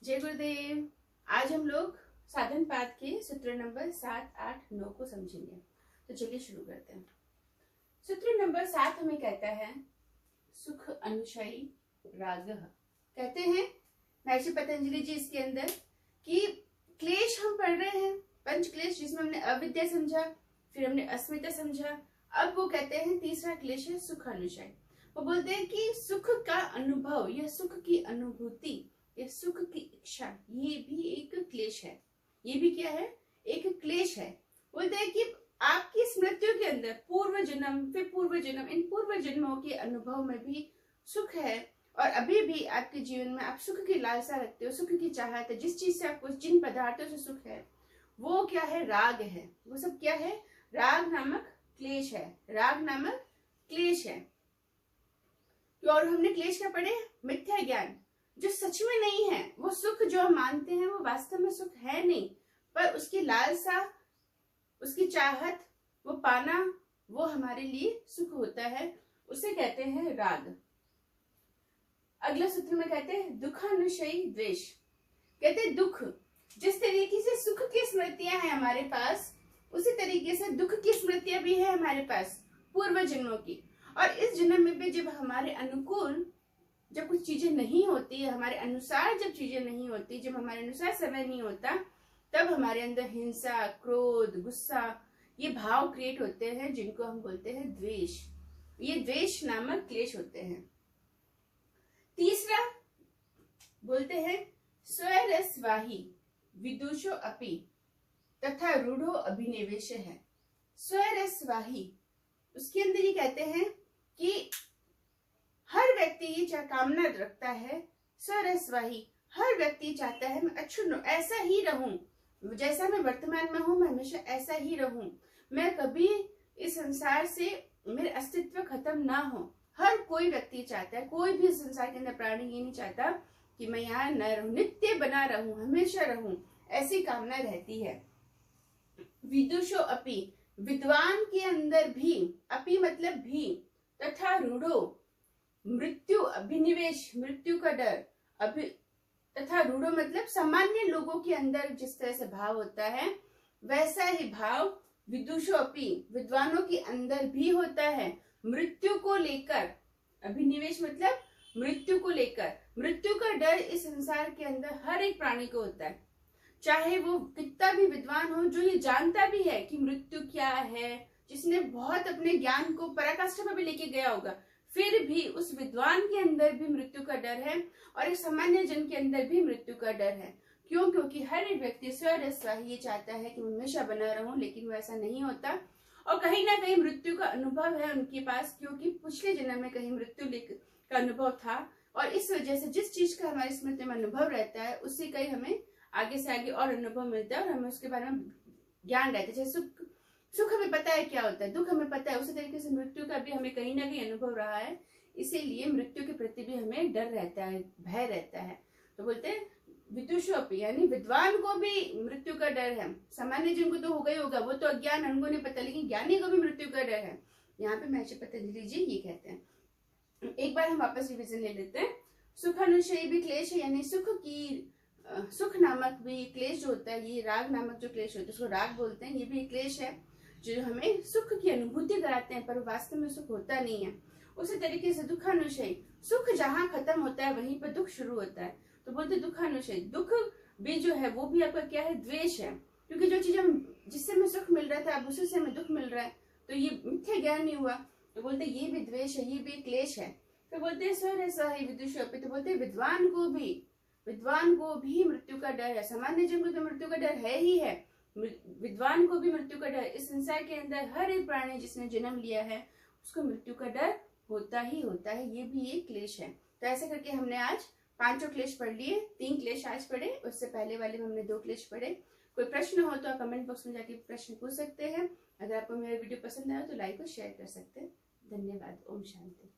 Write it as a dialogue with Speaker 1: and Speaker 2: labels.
Speaker 1: जय गुरुदेव। आज हम लोग साधन पाठ के सूत्र नंबर 7, 8, 9 को समझेंगे। तो चलिए शुरू करते हैं। सूत्र नंबर 7 हमें कहता है सुख अनुशयी राग। कहते हैं महर्षि पतंजलि जी इसके अंदर कि क्लेश हम पढ़ रहे हैं, पंच क्लेश, जिसमें हमने अविद्या समझा, फिर हमने अस्मिता समझा। अब वो कहते हैं तीसरा क्लेश है सुख अनुशय। वो बोलते हैं कि सुख का अनुभव या सुख की अनुभूति या सुख की इच्छा, ये भी एक क्लेश है। ये भी क्या है? एक क्लेश है। बोलते हैं कि आपकी स्मृतियों के अंदर पूर्व जन्म, फिर पूर्व जन्म, इन पूर्व जन्मों के अनुभव में भी सुख है, और अभी भी आपके जीवन में आप सुख की लालसा रखते हो, सुख की चाहत है। जिस चीज से आपको, जिन पदार्थों से सुख है, वो क्या है? राग है। वो सब क्या है? राग नामक क्लेश है। राग नामक क्लेश है। और हमने क्लेश क्या पढ़े? मिथ्या ज्ञान, जो सच में नहीं है। वो सुख जो हम मानते हैं वो वास्तव में सुख है नहीं, पर उसकी लालसा, उसकी चाहत, वो पाना, वो हमारे लिए सुख होता है। उसे कहते हैं राग। अगला सूत्र में कहते हैं दुखानुशयी द्वेष। कहते हैं दुख, जिस तरीके से सुख की स्मृतियां हैं हमारे पास, उसी तरीके से दुख की स्मृतियां भी है हमारे पास पूर्व जन्मों की। और इस जन्म में भी जब हमारे अनुकूल, जब कुछ चीजें नहीं होती, हमारे अनुसार जब चीजें नहीं होती, जब हमारे अनुसार समय नहीं होता, तब हमारे अंदर हिंसा, क्रोध, गुस्सा, ये भाव क्रिएट होते हैं, जिनको हम बोलते हैं द्वेष। ये द्वेष नामक क्लेश होते हैं। तीसरा बोलते हैं स्वरसवाही विदुषो अपि तथा रूढ़ो अभिनिवेश है। स्वरसवाही, उसके अंदर ये कहते हैं कि हर व्यक्ति ये कामना रखता है। स्वरसवाही, हर व्यक्ति चाहता है मैं अक्षुण्ण ऐसा ही रहूं, जैसा मैं वर्तमान में हूं, मैं हमेशा ऐसा ही रहूं, मैं कभी इस संसार से, मेरे अस्तित्व खत्म ना हो। हर कोई व्यक्ति चाहता है, कोई भी संसार के अंदर प्राणी ये नहीं चाहता कि मैं यहाँ न रहूं, नित्य बना रहूं, हमेशा रहूं, ऐसी कामना रहती है। विदुषो अपि, विद्वान के अंदर भी, अपि मतलब भी, तथा रूढ़ो, मृत्यु अभिनिवेश, मृत्यु का डर, तथा रूढ़ो मतलब सामान्य लोगों के अंदर जिस तरह से भाव होता है, वैसा ही भाव विदुषो अपि, विद्वानों के अंदर भी होता है। मृत्यु को लेकर, अभिनिवेश मतलब मृत्यु को लेकर। मृत्यु का डर इस संसार के अंदर हर एक प्राणी को होता है, चाहे वो कितना भी विद्वान हो, जो ये जानता भी है कि मृत्यु क्या है, जिसने बहुत अपने ज्ञान को पराकाष्ठा पर भी लेके गया होगा, फिर भी उस विद्वान के अंदर भी मृत्यु का डर है, और एक सामान्य जन के अंदर भी मृत्यु का डर है। क्यों? क्योंकि हर एक व्यक्ति स्वरसवाही ये चाहता है कि मैं हमेशा बना रहूं, लेकिन वो ऐसा नहीं होता, और कहीं ना कहीं मृत्यु का अनुभव है उनके पास, क्योंकि पिछले जन्म में कहीं मृत्यु का अनुभव था, और इस वजह से जिस चीज का हमारी स्मृति में अनुभव रहता है, उससे कहीं हमें आगे से आगे और अनुभव मिलता है, और हमें उसके बारे में ज्ञान रहता है। जैसे सुख हमें पता है क्या होता है, दुख हमें पता है, उसी तरीके से मृत्यु का भी हमें कहीं ना कहीं अनुभव रहा है, इसीलिए मृत्यु के प्रति भी हमें डर रहता है, भय रहता है। तो बोलते हैं विदुषोपि, यानी विद्वान को भी मृत्यु का डर है। सामान्य जन को तो होगा ही होगा, वो तो अज्ञान, उनको नहीं पता, लेकिन ज्ञानी को भी मृत्यु का डर है। यहाँ पे महर्षि पतंजलि जी ये कहते हैं। एक बार हम वापस रिविजन ले लेते हैं। सुख अनुशयी भी क्लेश है, यानी सुख नामक भी क्लेश जो होता है, ये राग नामक जो क्लेश होता है, उसको राग बोलते हैं। ये भी क्लेश है जो हमें सुख की अनुभूति कराते हैं, पर वास्तव में सुख होता नहीं है। उसी तरीके से दुखानुशयी, सुख जहाँ खत्म होता है वहीं पर दुख शुरू होता है। तो बोलते दुखानुशयी, दुख भी जो है वो भी आपका क्या है? द्वेष है। क्योंकि जो चीज हम, जिससे हमें सुख मिल रहा था, अब उसी से हमें दुख मिल रहा है, तो ये मिथ्या ज्ञान नहीं हुआ। तो बोलते ये भी द्वेष है, ये भी क्लेश है। तो बोलते स्वरसवाही विदुषोपि, तो बोलते विद्वान को भी मृत्यु का डर है। सामान्य जन को तो मृत्यु का डर है ही है, विद्वान को भी मृत्यु का डर। इस संसार के अंदर हर एक प्राणी जिसने जन्म लिया है, उसको मृत्यु का डर होता ही होता है। ये भी एक क्लेश है। तो ऐसे करके हमने आज 5 क्लेश पढ़ लिए। 3 क्लेश आज पढ़े, उससे पहले वाले में हमने 2 क्लेश पढ़े। कोई प्रश्न हो तो आप कमेंट बॉक्स में जाके प्रश्न पूछ सकते हैं। अगर आपको मेरा वीडियो पसंद आया तो लाइक और शेयर कर सकते हैं। धन्यवाद। ओम शांति।